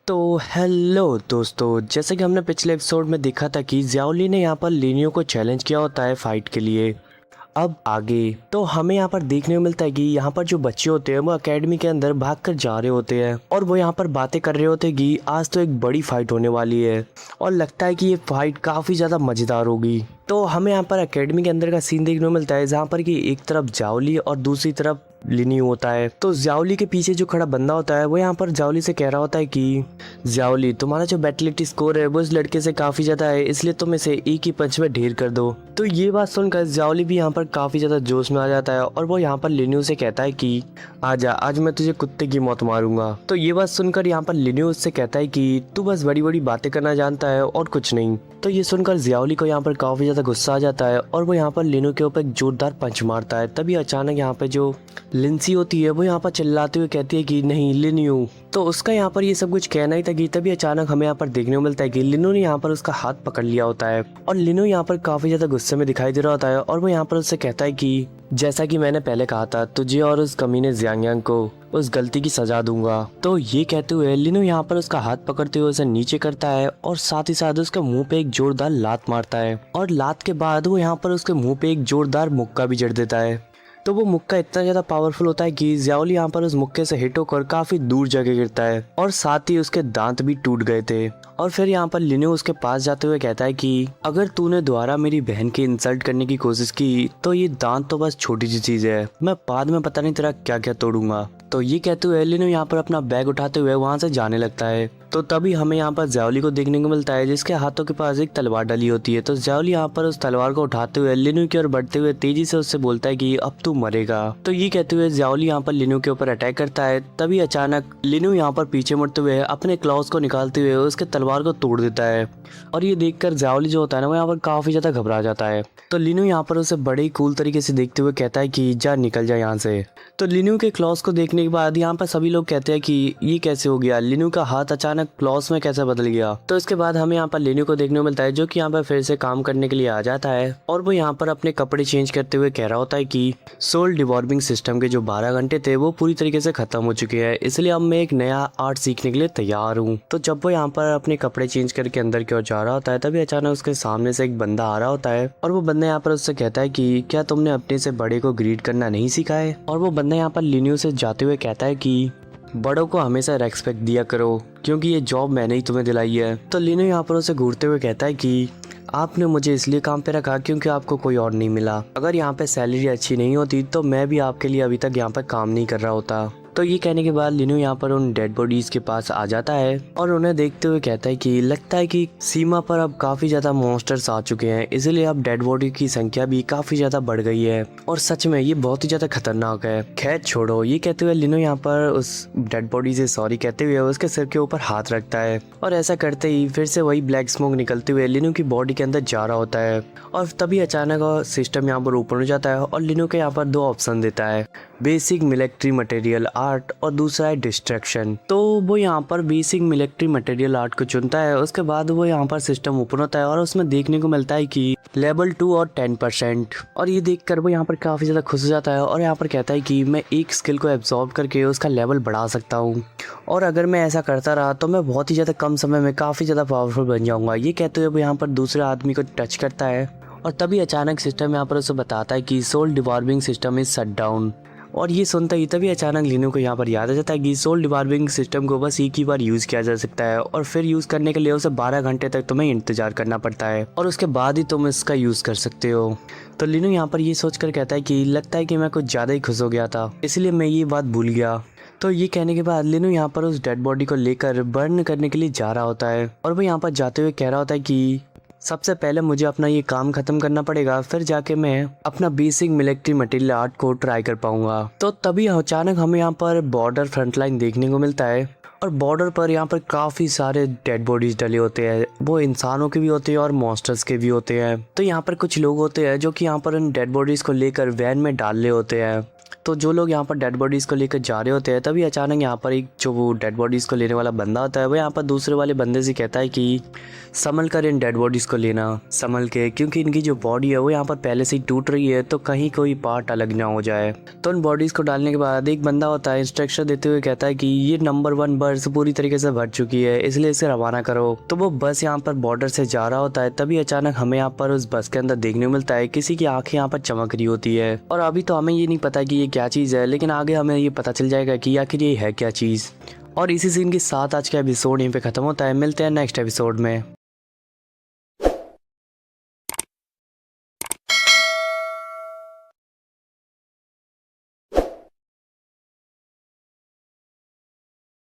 तो हेलो दोस्तों, जैसे कि हमने पिछले एपिसोड में देखा था कि ज़ियाओली ने यहाँ पर लिनियो को चैलेंज किया होता है फाइट के लिए। अब आगे तो हमें यहाँ पर देखने को मिलता है कि यहाँ पर जो बच्चे होते हैं वो एकेडमी के अंदर भाग कर जा रहे होते हैं और वो यहाँ पर बातें कर रहे होते हैं कि आज तो एक बड़ी फाइट होने वाली है और लगता है कि ये फाइट काफ़ी ज़्यादा मज़ेदार होगी। तो हमें यहाँ पर एकेडमी के अंदर का सीन देखने को मिलता है जहाँ पर कि एक तरफ ज़ियाओली और दूसरी तरफ लिनियो होता है। तो ज़ियाओली के पीछे जो खड़ा बंदा होता है वो यहाँ पर ज़ियाओली से कह रहा होता है कि ज़ियाओली, तुम्हारा जो बैटलिटी स्कोर है वो इस लड़के से काफ़ी ज़्यादा है, इसलिए तुम इसे एक ही पंच में ढेर कर दो। तो ये बात सुनकर ज़ियाओली भी यहाँ पर काफ़ी ज़्यादा जोश में आ जाता है और वो यहाँ पर लिनियो से कहता है कि आजा, आज मैं तुझे कुत्ते की मौत मारूंगा। तो ये बात सुनकर यहाँ पर लिनियो उससे कहता है कि तू बस बड़ी बड़ी बातें करना जानता है और कुछ नहीं। तो ये सुनकर ज़ियाओली को यहाँ पर काफ़ी ज़्यादा गुस्सा आ जाता है और वो यहाँ पर लिनियो के ऊपर एक जोरदार पंच मारता है। तभी अचानक यहाँ पे जो लिंसी होती है वो यहाँ पर चिल्लाते हुए कहती है कि नहीं लिनियो। तो उसका यहाँ पर ये सब कुछ कहना ही था कि तभी अचानक हमें यहाँ पर देखने को मिलता है कि लिनियो ने यहाँ पर उसका हाथ पकड़ लिया होता है और लिनियो यहाँ पर काफ़ी ज़्यादा गुस्से में दिखाई दे रहा होता है और वो यहाँ पर उससे कहता है कि जैसा कि मैंने पहले कहा था, तुझे और उस कमीने ज़ियांग को उस गलती की सजा दूंगा। तो ये कहते हुए लिनियो यहाँ पर उसका हाथ पकड़ते हुए उसे नीचे करता है और साथ ही साथ उसके मुंह पे एक जोरदार लात मारता है और लात के बाद वो यहाँ पर उसके मुंह पे एक जोरदार मुक्का भी जड़ देता है। तो वो मुक्का इतना ज़्यादा पावरफुल होता है कि ज़ियाओली यहाँ पर उस मुक्के से हिट होकर काफ़ी दूर जगह गिरता है और साथ ही उसके दांत भी टूट गए थे। और फिर यहाँ पर लिनियो उसके पास जाते हुए कहता है कि अगर तूने दोबारा मेरी बहन की इंसल्ट करने की कोशिश की तो ये दांत तो बस छोटी सी चीज़ है, मैं बाद में पता नहीं तेरा क्या क्या तोड़ूंगा। तो ये कहते हुए लिनियो यहाँ पर अपना बैग उठाते हुए वहाँ से जाने लगता है। तो तभी हमें यहाँ पर ज़ियाओली को देखने को मिलता है जिसके हाथों के पास एक तलवार डली होती है। तो ज़ियाओली यहाँ पर उस तलवार को उठाते हुए लिनियो की ओर बढ़ते हुए तेजी से उससे बोलता है कि अब तू मरेगा। तो ये कहते हुए ज़ियाओली यहाँ पर लिनियो के ऊपर अटैक करता है। तभी अचानक लिनियो यहाँ पर पीछे मुड़ते हुए अपने क्लॉज को निकालते हुए उसके तलवार को तोड़ देता है और ये देखकर ज़ियाओली जो होता है ना वो यहाँ पर काफ़ी ज़्यादा घबरा जाता है। तो लिनियो यहाँ पर उसे बड़े ही कूल तरीके से देखते हुए कहता है कि जा निकल जा यहाँ से। तो लिनियो के क्लॉज को देखने के बाद यहाँ पर सभी लोग कहते हैं कि ये कैसे हो गया, लिनियो का हाथ अचानक क्लॉज में कैसे बदल गया। तो इसके बाद हमें यहाँ पर लिनियो को देखने को मिलता है जो कि यहाँ पर फिर से काम करने के लिए आ जाता है और वो यहाँ पर अपने कपड़े चेंज करते हुए कह रहा होता है कि सोल डिवॉर्मिंग सिस्टम के जो 12 घंटे थे वो पूरी तरीके से खत्म हो चुके हैं, इसलिए अब मैं एक नया आर्ट सीखने के लिए तैयार हूँ। तो जब वो यहाँ पर अपने कपड़े चेंज करके अंदर की ओर जा रहा होता है तभी अचानक उसके सामने से एक बंदा आ रहा होता है और वो बंदा यहाँ पर उससे कहता है कि क्या तुमने अपने से बड़े को ग्रीट करना नहीं सीखा है। और वो बंदा यहाँ पर लिनियो से जाते हुए कहता है कि बड़ों को हमेशा रेस्पेक्ट दिया करो क्योंकि ये जॉब मैंने ही तुम्हें दिलाई है। तो लिनियो यहाँ पर उसे घूरते हुए कहता है कि आपने मुझे इसलिए काम पे रखा क्योंकि आपको कोई और नहीं मिला, अगर यहाँ पे सैलरी अच्छी नहीं होती तो मैं भी आपके लिए अभी तक यहाँ पर काम नहीं कर रहा होता। तो ये कहने के बाद लिनियो यहाँ पर उन डेड बॉडीज के पास आ जाता है और उन्हें देखते हुए कहता है कि लगता है कि सीमा पर अब काफ़ी ज़्यादा मॉन्स्टर्स आ चुके हैं, इसलिए अब डेड बॉडी की संख्या भी काफ़ी ज़्यादा बढ़ गई है और सच में ये बहुत ही ज़्यादा खतरनाक है। खैर छोड़ो, ये कहते हुए लिनियो यहाँ पर उस डेड बॉडी से सॉरी कहते हुए उसके सिर के ऊपर हाथ रखता है और ऐसा करते ही फिर से वही ब्लैक स्मोक निकलते हुए लिनियो की बॉडी के अंदर जा रहा होता है और तभी अचानक सिस्टम यहाँ पर ओपन हो जाता है और लिनियो के यहाँ पर 2 ऑप्शन देता है, बेसिक मिलिट्री मटेरियल आर्ट और दूसरा है डिस्ट्रैक्शन। तो वो यहाँ पर बेसिक मिलिट्री मटेरियल आर्ट को चुनता है। उसके बाद वो यहाँ पर सिस्टम ओपन होता है और उसमें देखने को मिलता है कि लेवल 2 और 10%। और ये देखकर वो यहाँ पर काफ़ी ज़्यादा खुश हो जाता है और यहाँ पर कहता है कि मैं एक स्किल को एब्जॉर्ब करके उसका लेवल बढ़ा सकता हूँ और अगर मैं ऐसा करता रहा तो मैं बहुत ही ज़्यादा कम समय में काफ़ी ज़्यादा पावरफुल बन जाऊँगा। ये कहते हुए वो यहाँ पर दूसरे आदमी को टच करता है और तभी अचानक सिस्टम यहाँ पर उसे बताता है कि sole deworming system is shut down. और ये सुनता ही तभी अचानक लिनियो को यहाँ पर याद आ जाता है कि सोल डिवॉर्मिंग सिस्टम को बस एक ही बार यूज़ किया जा सकता है और फिर यूज़ करने के लिए उसे 12 घंटे तक तुम्हें इंतजार करना पड़ता है और उसके बाद ही तुम इसका यूज़ कर सकते हो। तो लिनियो यहाँ पर ये सोच कर कहता है कि लगता है कि मैं कुछ ज़्यादा ही खुश हो गया था, इसलिए मैं ये बात भूल गया। तो ये कहने के बाद लिनियो यहाँ पर उस डेड बॉडी को लेकर बर्न करने के लिए जा रहा होता है और वो यहाँ पर जाते हुए कह रहा होता है कि सबसे पहले मुझे अपना ये काम खत्म करना पड़ेगा, फिर जाके मैं अपना बेसिक मिलिट्री मटेरियल आर्ट को ट्राई कर पाऊंगा। तो तभी अचानक हमें यहाँ पर बॉर्डर फ्रंट लाइन देखने को मिलता है और बॉर्डर पर यहाँ पर काफ़ी सारे डेड बॉडीज डले होते हैं, वो इंसानों के भी होते हैं और मॉन्स्टर्स के भी होते हैं। तो यहाँ पर कुछ लोग होते हैं जो कि यहाँ पर उन डेड बॉडीज़ को लेकर वैन में डाल रहे होते हैं तो जो लोग यहाँ पर डेड बॉडीज़ को लेकर जा रहे होते हैं तभी अचानक यहाँ पर एक जो वो डेड बॉडीज़ को लेने वाला बंदा होता है वो यहाँ पर दूसरे वाले बंदे से कहता है कि संभल कर इन डेड बॉडीज़ को लेना, संभल के, क्योंकि इनकी जो बॉडी है वो यहाँ पर पहले से ही टूट रही है, तो कहीं कोई पार्ट अलग ना हो जाए। तो उन बॉडीज़ को डालने के बाद एक बंदा होता है इंस्ट्रक्शन देते हुए कहता है कि ये नंबर 1 बस पूरी तरीके से भर चुकी है, इसलिए इसे रवाना करो। तो वो बस यहाँ पर बॉर्डर से जा रहा होता है, तभी अचानक हमें यहाँ पर उस बस के अंदर देखने को मिलता है किसी की आंखें यहाँ पर चमक रही होती है। और अभी तो हमें ये नहीं पता कि ये क्या चीज़ है, लेकिन आगे हमें ये पता चल जाएगा कि आखिर ये है क्या चीज़। और इसी सीन के साथ आज का एपिसोड यहीं पे ख़त्म होता है। मिलते हैं नेक्स्ट एपिसोड में।